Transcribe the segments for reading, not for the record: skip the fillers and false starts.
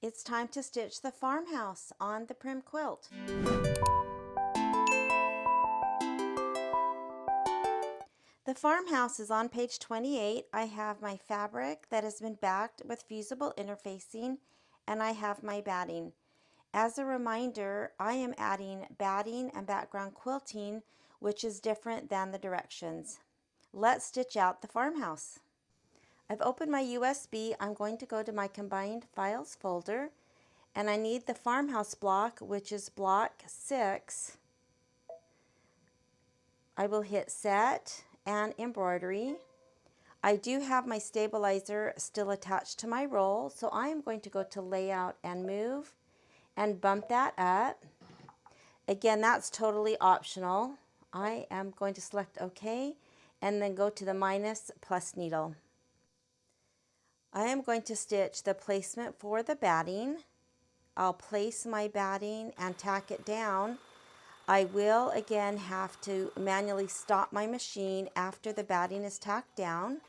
It's time to stitch the farmhouse on the PRIM quilt. The farmhouse is on page 28. I have my fabric that has been backed with fusible interfacing, and I have my batting. As a reminder, I am adding batting and background quilting, which is different than the directions. Let's stitch out the farmhouse. I've opened my USB. I'm going to go to my combined files folder, and I need the farmhouse block, which is block 6. I will hit set and embroidery. I do have my stabilizer still attached to my roll, so I am going to go to layout and move and bump that up. Again, that's totally optional. I am going to select OK and then go to the minus plus needle. I am going to stitch the placement for the batting. I'll place my batting and tack it down. I will again have to manually stop my machine after the batting is tacked down.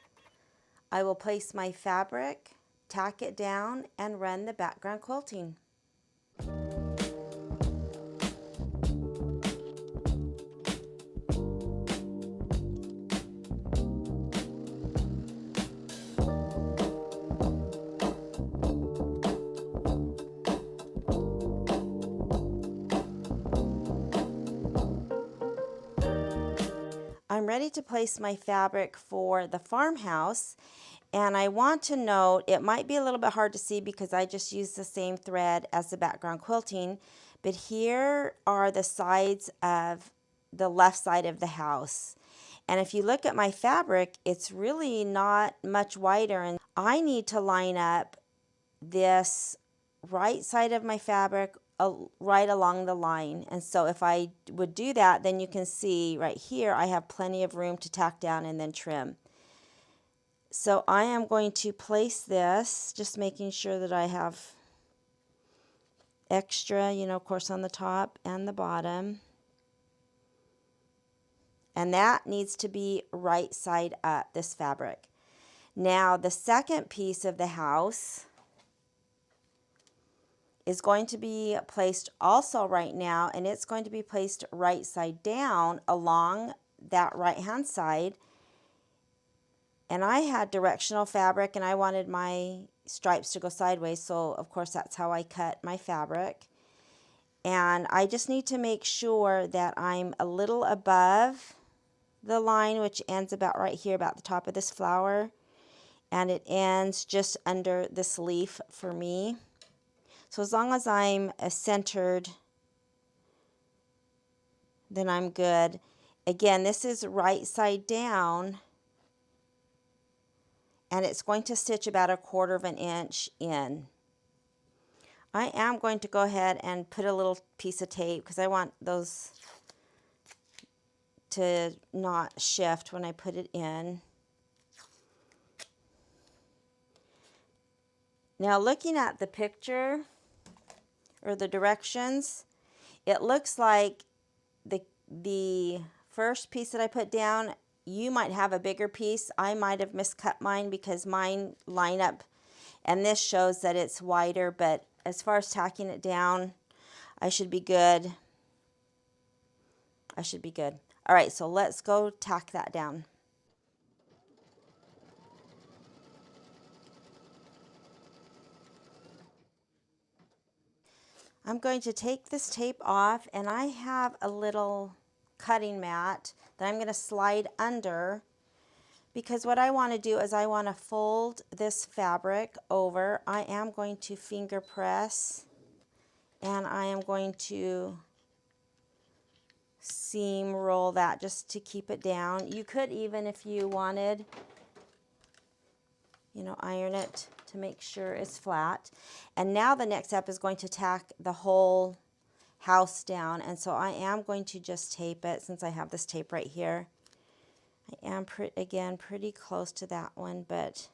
I will place my fabric, tack it down, and run the background quilting. I'm ready to place my fabric for the farmhouse, and I want to note it might be a little bit hard to see because I just used the same thread as the background quilting, but here are the sides of the left side of the house. And if you look at my fabric, it's really not much wider, and I need to line up this right side of my fabric right along the line. And so if I would do that, then you can see right here I have plenty of room to tack down and then trim. So I am going to place this, just making sure that I have extra, of course, on the top and the bottom. And that needs to be right side up, this fabric. Now the second piece of the house is going to be placed also right now, and it's going to be placed right side down along that right hand side. And I had directional fabric and I wanted my stripes to go sideways, so of course that's how I cut my fabric. And I just need to make sure that I'm a little above the line, which ends about right here, about the top of this flower, and it ends just under this leaf for me. So as long as I'm centered, then I'm good. Again, this is right side down, and it's going to stitch about 1/4 inch in. I am going to go ahead and put a little piece of tape because I want those to not shift when I put it in. Now looking at the picture or the directions, it looks like the first piece that I put down, you might have a bigger piece. I might have miscut mine because mine line up, and this shows that it's wider, but as far as tacking it down, I should be good. I should be good. All right, so let's go tack that down. I'm going to take this tape off, and I have a little cutting mat that I'm going to slide under, because what I want to do is I want to fold this fabric over. I am going to finger press, and I am going to seam roll that just to keep it down. You could even, if you wanted, iron it to make sure it's flat. And now the next step is going to tack the whole house down, and so I am going to just tape it since I have this tape right here. I am again pretty close to that one, but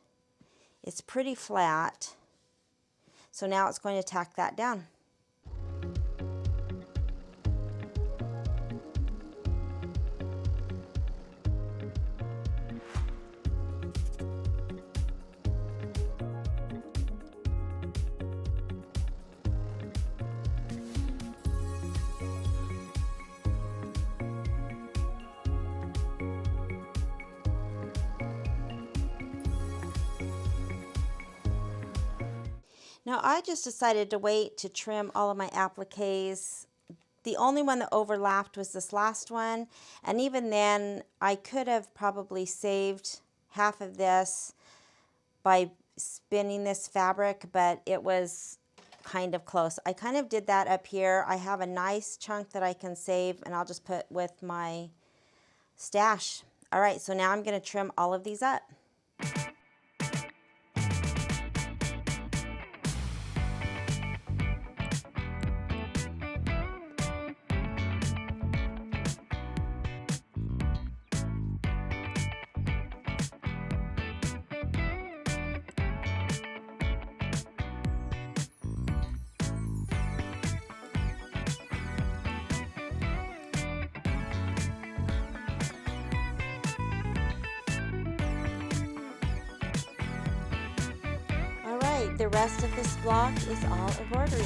it's pretty flat. So now it's going to tack that down. Now I just decided to wait to trim all of my appliques. The only one that overlapped was this last one, and even then I could have probably saved half of this by spinning this fabric, but it was kind of close. I kind of did that up here. I have a nice chunk that I can save, and I'll just put with my stash. All right, so now I'm going to trim all of these up. All right, the rest of this block is all embroidery.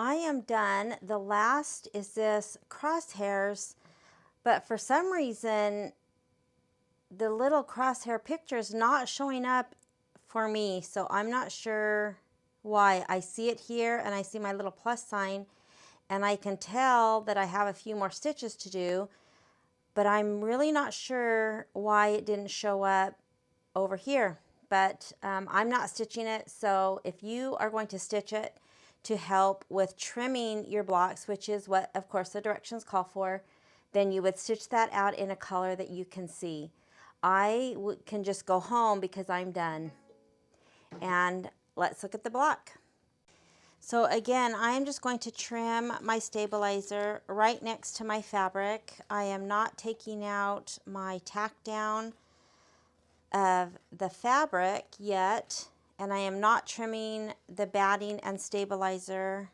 I am done. The last is this crosshairs, but for some reason the little crosshair picture is not showing up for me, so I'm not sure why. I see it here and I see my little plus sign, and I can tell that I have a few more stitches to do, but I'm really not sure why it didn't show up over here. But I'm not stitching it, so if you are going to stitch it to help with trimming your blocks, which is what of course the directions call for, then you would stitch that out in a color that you can see. I can just go home because I'm done. And let's look at the block. So again, I am just going to trim my stabilizer right next to my fabric. I am not taking out my tack down of the fabric yet, and I am not trimming the batting and stabilizer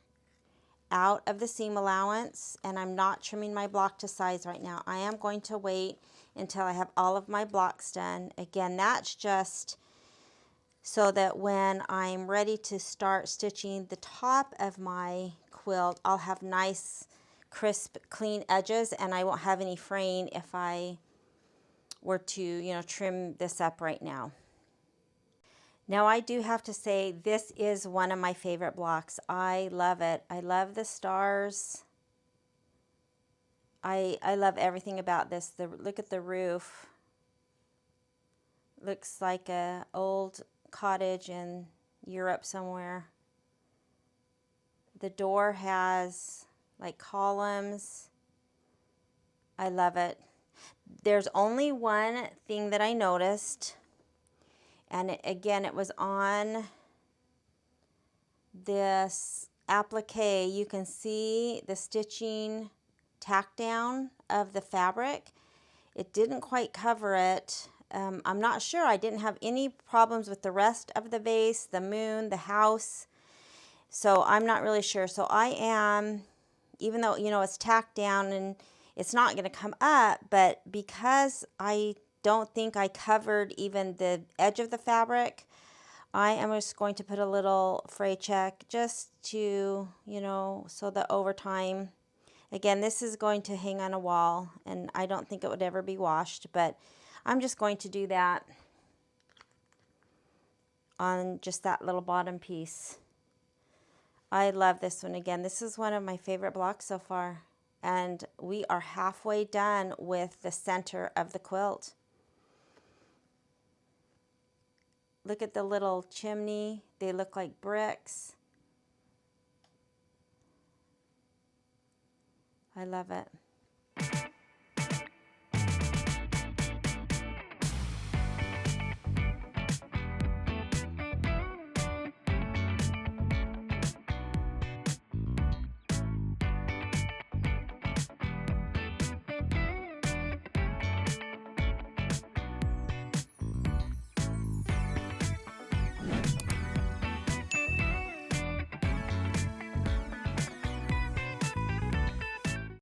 out of the seam allowance, and I'm not trimming my block to size right now. I am going to wait until I have all of my blocks done. Again, that's just so that when I'm ready to start stitching the top of my quilt, I'll have nice crisp, clean edges, and I won't have any fraying if I were to, you know, trim this up right now. Now I do have to say this is one of my favorite blocks. I love it. I love the stars. I love everything about this. Look at the roof. Looks like a old cottage in Europe somewhere. The door has like columns. I love it. There's only one thing that I noticed, and again, it was on this applique. You can see the stitching tack down of the fabric. It didn't quite cover it. I'm not sure. I didn't have any problems with the rest of the vase, the moon, the house. So I'm not really sure. So I am, even though, you know, it's tacked down and it's not going to come up, but because I don't think I covered even the edge of the fabric, I am just going to put a little fray check just to, you know, so that over time, again, this is going to hang on a wall and I don't think it would ever be washed, but I'm just going to do that on just that little bottom piece. I love this one. Again, this is one of my favorite blocks so far. And we are halfway done with the center of the quilt. Look at the little chimney. They look like bricks. I love it.